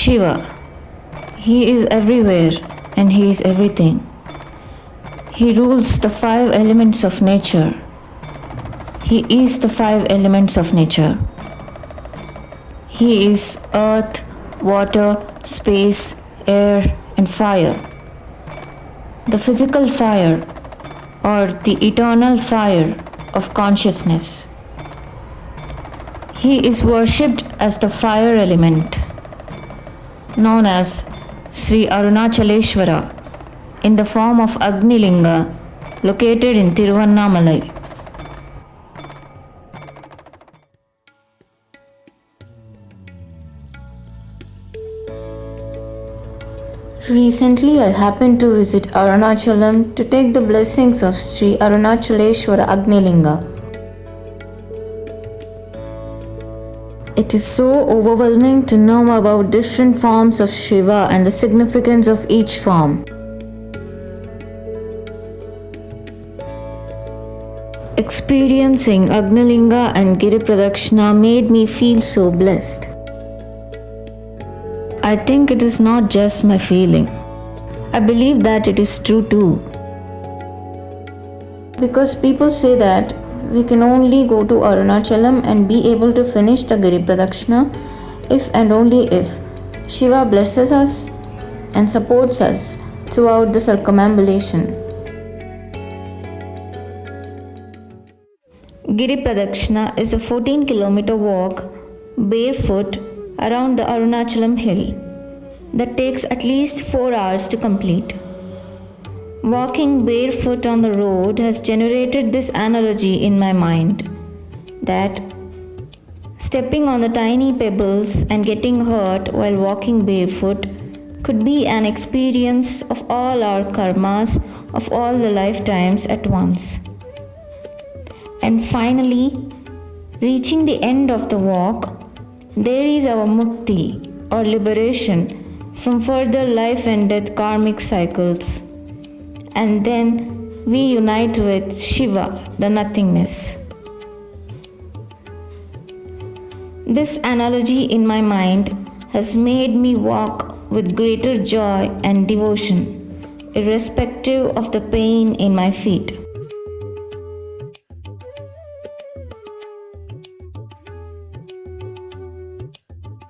Shiva. He is everywhere and he is everything. He rules the 5 elements of nature. He is the 5 elements of nature. He is earth, water, space, air, and fire. The physical fire or the eternal fire of consciousness. He is worshipped as the fire element, known as Sri Arunachalam in the form of Agni linga located in Tiruvannamalai. Recently, I happened to visit Arunachalam to take the blessings of Sri Arunachalam Agni linga. It is so overwhelming to know about different forms of Shiva and the significance of each form. Experiencing Agni linga and Giri Pradakshina made me feel so blessed. I think it is not just my feeling. I believe that it is true too. Because people say that we can only go to Arunachalam and be able to finish the Giri Pradakshina if and only if Shiva blesses us and supports us throughout the circumambulation. Giri Pradakshina is a 14-kilometer walk barefoot around the Arunachalam hill that takes at least 4 hours to complete. Walking barefoot on the road has generated this analogy in my mind that stepping on the tiny pebbles and getting hurt while walking barefoot could be an experience of all our karmas of all the lifetimes at once. And finally, reaching the end of the walk, there is our mukti or liberation from further life and death karmic cycles. And then we unite with Shiva, the nothingness. This analogy in my mind has made me walk with greater joy and devotion, irrespective of the pain in my feet.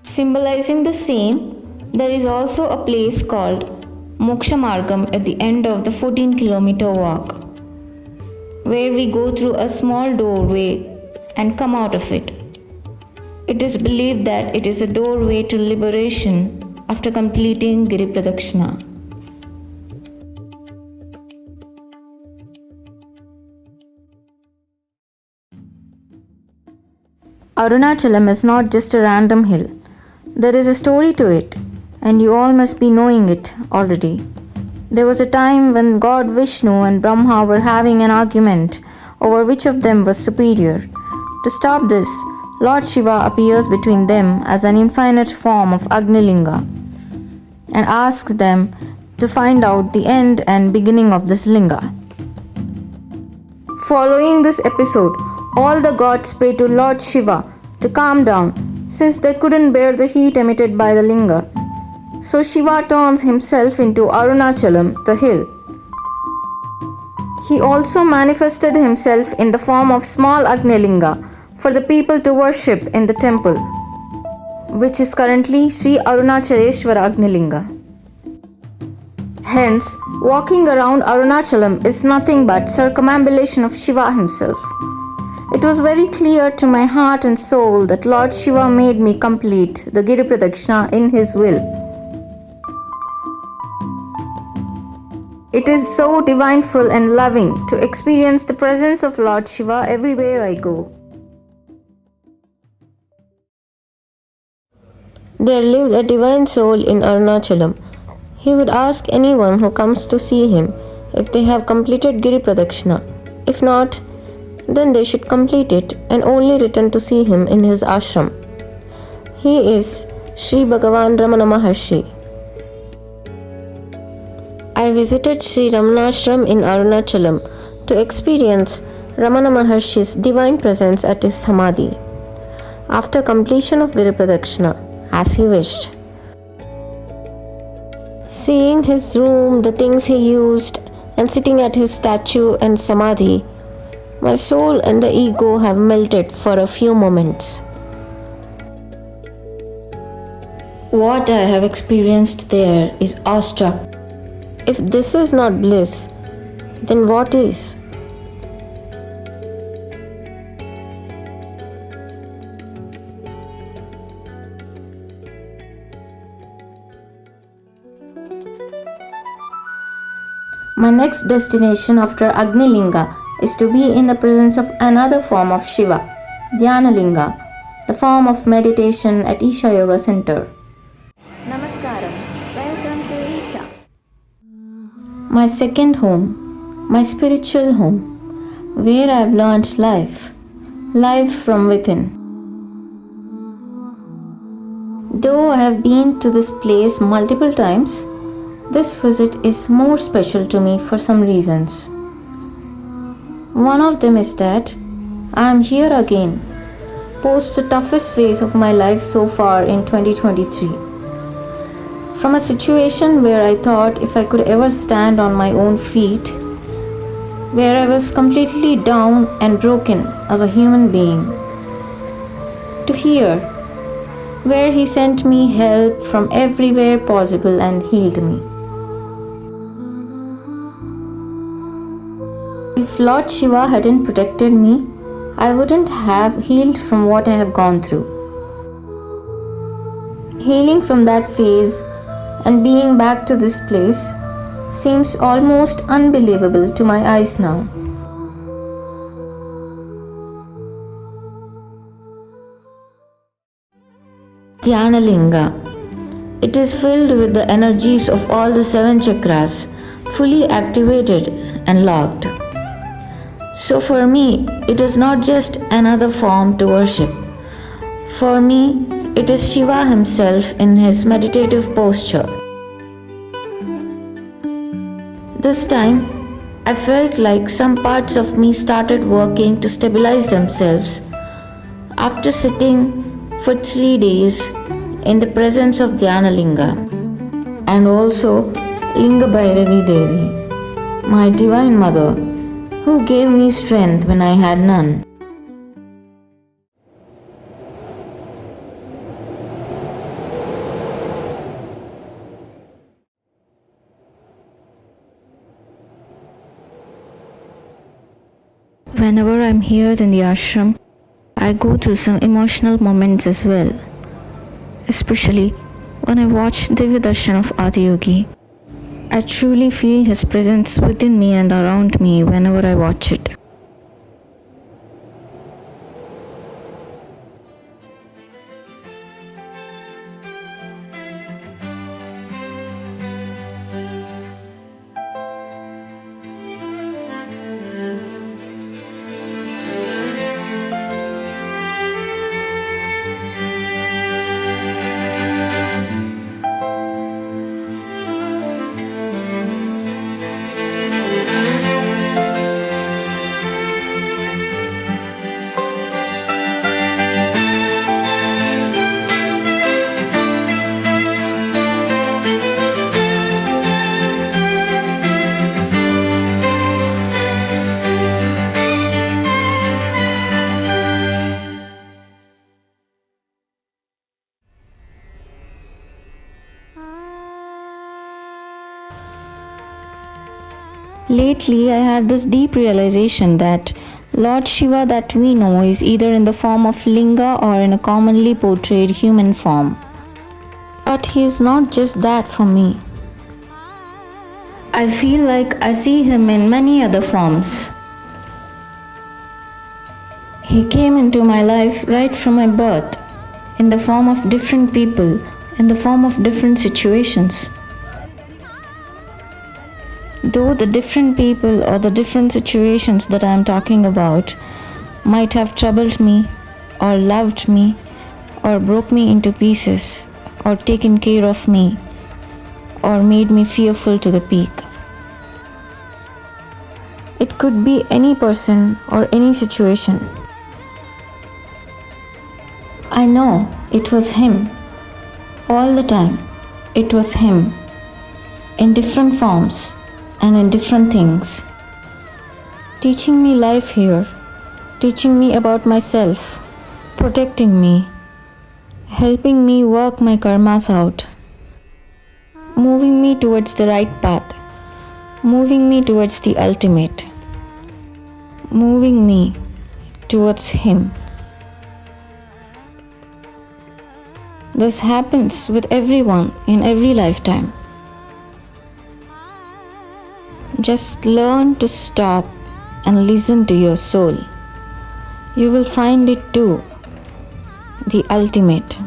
Symbolizing the same, there is also a place called Moksha Margam at the end of the 14-kilometer walk, where we go through a small doorway and come out of it. It is believed that it is a doorway to liberation after completing Giri Pradakshina. Arunachalam is not just a random hill. There is a story to it, and you all must be knowing it already. There was a time when God Vishnu and Brahma were having an argument over which of them was superior. To stop this, Lord Shiva appears between them as an infinite form of Agni linga and asks them to find out the end and beginning of this linga. Following this episode, all the gods pray to Lord Shiva to calm down since they couldn't bear the heat emitted by the linga. So Shiva turns himself into Arunachalam, the hill. He also manifested himself in the form of small Agni linga for the people to worship in the temple, which is currently Sri Arunachalam Agni linga. Hence, walking around Arunachalam is nothing but circumambulation of Shiva himself. It was very clear to my heart and soul that Lord Shiva made me complete the Giri Pradakshina in his will. It is so divineful and loving to experience the presence of Lord Shiva everywhere I go. There lived a divine soul in Arunachalam. He would ask anyone who comes to see him if they have completed Giri Pradakshina. If not, then they should complete it and only return to see him in his ashram. He is Sri Bhagavan Ramana Maharshi. I visited Sri Ramanashram in Arunachalam to experience Ramana Maharshi's divine presence at his samadhi after completion of Giri Pradakshina, as he wished. Seeing his room, the things he used, and sitting at his statue and samadhi, my soul and the ego have melted for a few moments. What I have experienced there is awestruck. If this is not bliss, then what is? My next destination after Agni Linga is to be in the presence of another form of Shiva, DhyanaLinga, the form of meditation at Isha Yoga Center. Namaskaram. Welcome to Isha. My second home, my spiritual home, where I have learned life from within. Though I have been to this place multiple times, this visit is more special to me for some reasons. One of them is that I am here again, post the toughest phase of my life so far in 2023. From a situation where I thought if I could ever stand on my own feet, where I was completely down and broken as a human being, to here, where He sent me help from everywhere possible and healed me. If Lord Shiva hadn't protected me, I wouldn't have healed from what I have gone through. Healing from that phase and being back to this place seems almost unbelievable to my eyes now. DhyanaLinga. It is filled with the energies of all the 7 chakras, fully activated and locked. So for me, it is not just another form to worship. For me, it is Shiva himself in his meditative posture. This time, I felt like some parts of me started working to stabilize themselves after sitting for 3 days in the presence of DhyanaLinga and also Linga Bhairavi Devi, my Divine Mother, who gave me strength when I had none. Whenever I'm here in the ashram, I go through some emotional moments as well, especially when I watch Divya Darshan of Adiyogi. I truly feel his presence within me and around me whenever I watch it. Lately, I had this deep realization that Lord Shiva that we know is either in the form of linga or in a commonly portrayed human form. But he is not just that for me. I feel like I see him in many other forms. He came into my life right from my birth, in the form of different people, in the form of different situations. Though the different people or the different situations that I am talking about might have troubled me, or loved me, or broke me into pieces, or taken care of me, or made me fearful to the peak. It could be any person or any situation. I know it was him. All the time, it was him. in different forms and in different things, teaching me life here, teaching me about myself, protecting me, helping me work my karmas out, moving me towards the right path, moving me towards the ultimate, moving me towards Him. This happens with everyone in every lifetime. Just learn to stop and listen to your soul. You will find it too, the ultimate.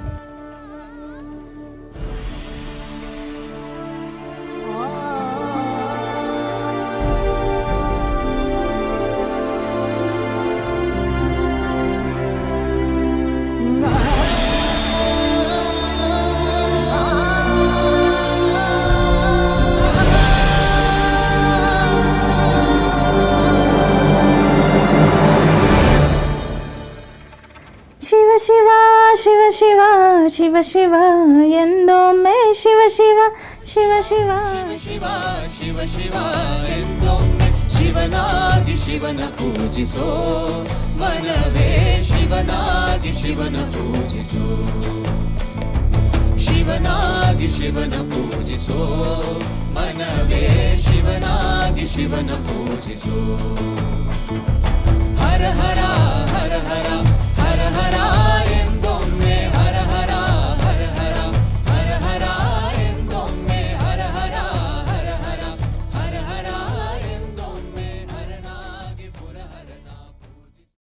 Shiva Shiva, Shiva Shiva, Shiva Shiva, endome Shiva Shiva, Shiva Shiva. Shiva Shiva Shiva ಎಂದೊಮ್ಮೆ ಶಿವನಾಗಿ ಶಿವನ ಪೂಜಿಸೋ ಮನವೇ ಶಿವನಾಗಿ ಶಿವನ ಪೂಜಿಸೋ ಶಿವನಾಗಿ ಶಿವನ ಪೂಜಿಸೋ ಮನವೇ ಶಿವನಾಗಿ ಶಿವನ ಪೂಜಿಸೋ ಹರ ಹರ ಹರ ಹರ ಹರ ಹರ